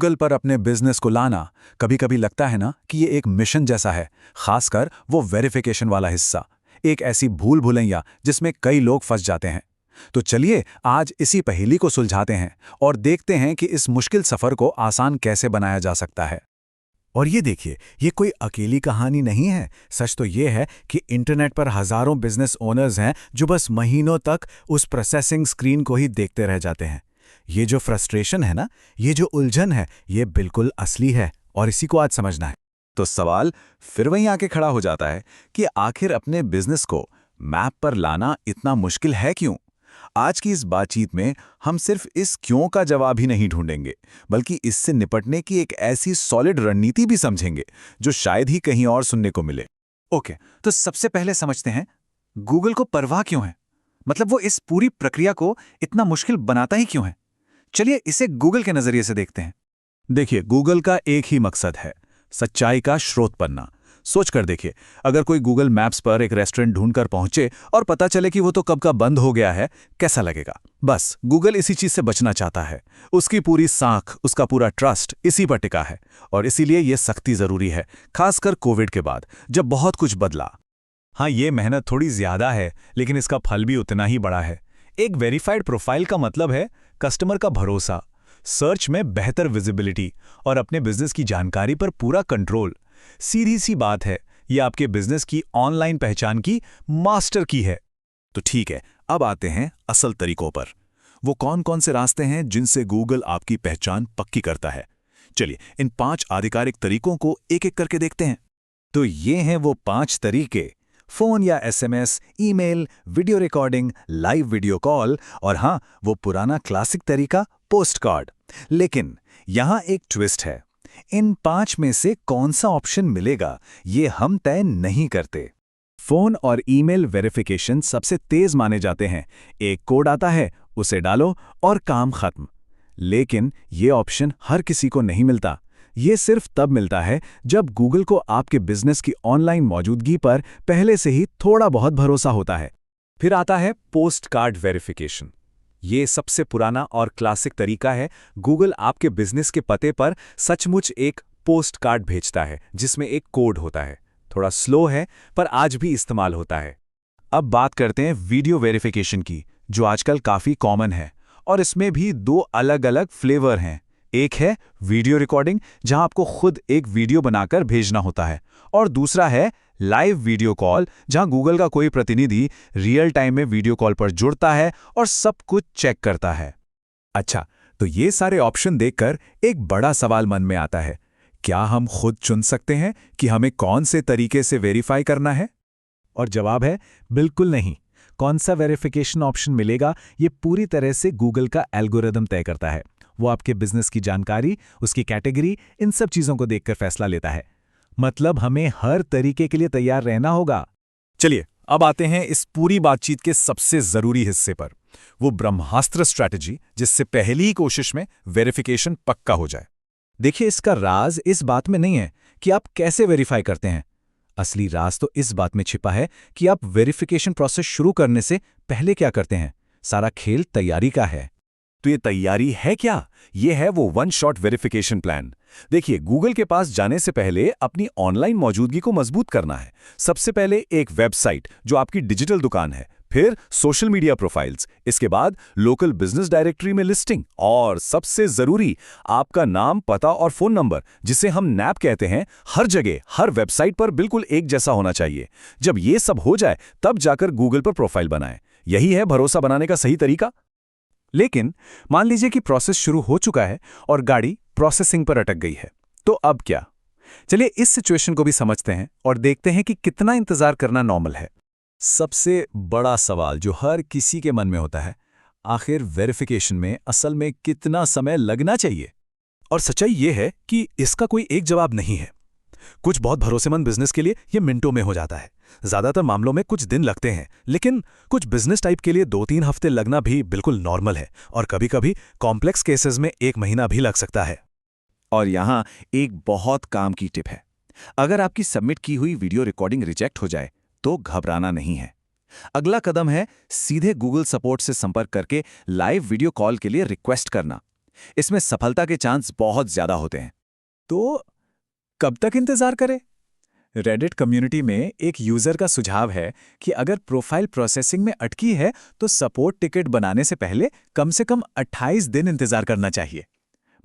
Google पर अपने business को लाना कभी कभी लगता है ना कि ये एक मिशन जैसा है, खासकर वो वेरिफिकेशन वाला हिस्सा, एक ऐसी भूल भुलैया जिसमें कई लोग फंस जाते हैं। तो चलिए आज इसी पहेली को सुलझाते हैं और देखते हैं कि इस मुश्किल सफर को आसान कैसे बनाया जा सकता है। और ये देखिए, ये कोई अकेली कहानी नहीं है। सच तो ये है कि इंटरनेट पर हजारों बिजनेस ओनर्स हैं जो बस महीनों तक उस प्रोसेसिंग स्क्रीन को ही देखते रह जाते हैं। ये जो फ्रस्ट्रेशन है ना, ये जो उलझन है, ये बिल्कुल असली है और इसी को आज समझना है। तो सवाल फिर वहीं आके खड़ा हो जाता है कि आखिर अपने बिजनेस को मैप पर लाना इतना मुश्किल है क्यों? आज की इस बातचीत में हम सिर्फ इस क्यों का जवाब ही नहीं ढूंढेंगे, बल्कि इससे निपटने की एक ऐसी सॉलिड रणनीति भी समझेंगे जो शायद ही कहीं और सुनने को मिले। ओके, तो सबसे पहले समझते हैं गूगल को परवाह क्यों है। मतलब वो इस पूरी प्रक्रिया को इतना मुश्किल बनाता ही क्यों है। चलिए इसे गूगल के नजरिए से देखते हैं। देखिए, गूगल का एक ही मकसद है, सच्चाई का स्रोत बनना। सोच कर देखिए, अगर कोई गूगल मैप्स पर एक रेस्टोरेंट ढूंढकर पहुंचे और पता चले कि वो तो कब का बंद हो गया है, कैसा लगेगा? बस गूगल इसी चीज से बचना चाहता है। उसकी पूरी साख, उसका पूरा ट्रस्ट इसी पर टिका है और इसीलिए ये सख्ती जरूरी है, खासकर कोविड के बाद जब बहुत कुछ बदला। हाँ, ये मेहनत थोड़ी ज्यादा है, लेकिन इसका फल भी उतना ही बड़ा है। एक वेरीफाइड प्रोफाइल का मतलब है कस्टमर का भरोसा, सर्च में बेहतर विजिबिलिटी और अपने बिजनेस की जानकारी पर पूरा कंट्रोल। सीधी सी बात है, ये आपके बिजनेस की ऑनलाइन पहचान की मास्टर की है। तो ठीक है, अब आते हैं असल तरीकों पर। वो कौन कौन से रास्ते हैं जिनसे गूगल आपकी पहचान पक्की करता है? चलिए इन 5 आधिकारिक तरीकों को एक एक करके देखते हैं। तो ये हैं वो 5 तरीके: फोन या SMS, email, video recording, live video call और हाँ, वो पुराना क्लासिक तरीका पोस्ट कार्ड। लेकिन यहां एक ट्विस्ट है, इन 5 में से कौन सा ऑप्शन मिलेगा ये हम तय नहीं करते। फोन और ईमेल वेरिफिकेशन सबसे तेज माने जाते हैं। एक कोड आता है, उसे डालो और काम खत्म। लेकिन ये ऑप्शन हर किसी को नहीं मिलता। ये सिर्फ तब मिलता है जब गूगल को आपके बिजनेस की ऑनलाइन मौजूदगी पर पहले से ही थोड़ा बहुत भरोसा होता है। फिर आता है पोस्ट कार्ड वेरिफिकेशन। ये सबसे पुराना और क्लासिक तरीका है। गूगल आपके बिजनेस के पते पर सचमुच एक पोस्ट कार्ड भेजता है जिसमें एक कोड होता है। थोड़ा स्लो है पर आज भी इस्तेमाल होता है। अब बात करते हैं वीडियो वेरिफिकेशन की, जो आजकल काफी कॉमन है और इसमें भी 2 अलग-अलग फ्लेवर हैं। एक है वीडियो रिकॉर्डिंग, जहां आपको खुद एक वीडियो बनाकर भेजना होता है, और दूसरा है लाइव वीडियो कॉल, जहां गूगल का कोई प्रतिनिधि रियल टाइम में वीडियो कॉल पर जुड़ता है और सब कुछ चेक करता है। अच्छा, तो ये सारे ऑप्शन देखकर एक बड़ा सवाल मन में आता है, क्या हम खुद चुन सकते हैं कि हमें कौन से तरीके से वेरीफाई करना है? और जवाब है बिल्कुल नहीं। कौन सा वेरिफिकेशन ऑप्शन मिलेगा ये पूरी तरह से गूगल का एल्गोरिदम तय करता है। वो आपके बिजनेस की जानकारी, उसकी कैटेगरी, इन सब चीजों को देखकर फैसला लेता है। मतलब हमें हर तरीके के लिए तैयार रहना होगा। चलिए अब आते हैं इस पूरी बातचीत के सबसे जरूरी हिस्से पर, वो ब्रह्मास्त्र स्ट्रैटेजी जिससे पहली ही कोशिश में वेरिफिकेशन पक्का हो जाए। देखिए, इसका राज इस बात में नहीं है कि आप कैसे वेरीफाई करते हैं। असली राज तो इस बात में छिपा है कि आप वेरिफिकेशन प्रोसेस शुरू करने से पहले क्या करते हैं। सारा खेल तैयारी का है। तो ये तैयारी है क्या? ये है वो 1 शॉट वेरिफिकेशन प्लान। देखिए, गूगल के पास जाने से पहले अपनी ऑनलाइन मौजूदगी को मजबूत करना है। सबसे पहले एक वेबसाइट जो आपकी डिजिटल दुकान है, फिर सोशल मीडिया प्रोफाइल्स, इसके बाद लोकल बिजनेस डायरेक्टरी में लिस्टिंग, और सबसे जरूरी आपका नाम, पता और फोन नंबर, जिसे हम नैप कहते हैं, हर जगह हर वेबसाइट पर बिल्कुल एक जैसा होना चाहिए। जब ये सब हो जाए तब जाकर गूगल पर प्रोफाइल बनाएं। यही है भरोसा बनाने का सही तरीका। लेकिन मान लीजिए कि प्रोसेस शुरू हो चुका है और गाड़ी प्रोसेसिंग पर अटक गई है, तो अब क्या? चलिए इस सिचुएशन को भी समझते हैं और देखते हैं कि कितना इंतजार करना नॉर्मल है। सबसे बड़ा सवाल जो हर किसी के मन में होता है, आखिर वेरिफिकेशन में असल में कितना समय लगना चाहिए? और सच्चाई ये है कि इसका कोई एक जवाब नहीं है। कुछ बहुत भरोसेमंद बिजनेस के लिए ये मिनटों में हो जाता है, ज्यादातर मामलों में कुछ दिन लगते हैं, लेकिन कुछ बिजनेस टाइप के लिए 2-3 हफ्ते लगना भी बिल्कुल नॉर्मल है, और कभी-कभी कॉम्प्लेक्स केसेस में 1 महीना भी लग सकता है। और यहां एक बहुत काम की टिप है, अगर आपकी सबमिट की हुई वीडियो रिकॉर्डिंग रिजेक्ट हो जाए तो घबराना नहीं है। अगला कदम है सीधे गूगल सपोर्ट से संपर्क करके लाइव वीडियो कॉल के लिए रिक्वेस्ट करना। इसमें सफलता के चांस बहुत ज्यादा होते हैं। तो कब तक इंतजार करें? रेडिट कम्युनिटी में एक यूजर का सुझाव है कि अगर प्रोफाइल प्रोसेसिंग में अटकी है तो सपोर्ट टिकट बनाने से पहले कम से कम 28 दिन इंतजार करना चाहिए।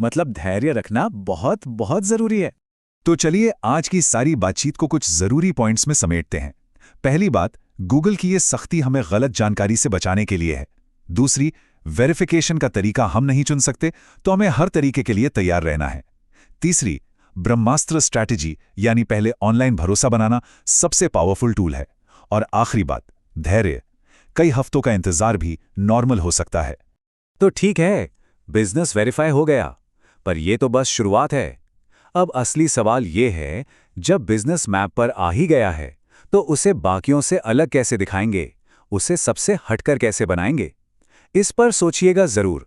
मतलब धैर्य रखना बहुत बहुत जरूरी है। तो चलिए आज की सारी बातचीत को कुछ जरूरी पॉइंट्स में समेटते हैं। पहली बात, गूगल की ये सख्ती हमें गलत जानकारी से बचाने के लिए है। दूसरी, वेरिफिकेशन का तरीका हम नहीं चुन सकते, तो हमें हर तरीके के लिए तैयार रहना है। तीसरी, ब्रह्मास्त्र स्ट्रैटेजी यानी पहले ऑनलाइन भरोसा बनाना सबसे पावरफुल टूल है। और आखिरी बात, धैर्य। कई हफ्तों का इंतजार भी नॉर्मल हो सकता है। तो ठीक है, बिजनेस वेरीफाई हो गया, पर यह तो बस शुरुआत है। अब असली सवाल यह है, जब बिजनेस मैप पर आ ही गया है तो उसे बाकियों से अलग कैसे दिखाएंगे, उसे सबसे हटकर कैसे बनाएंगे? इस पर सोचिएगा जरूर।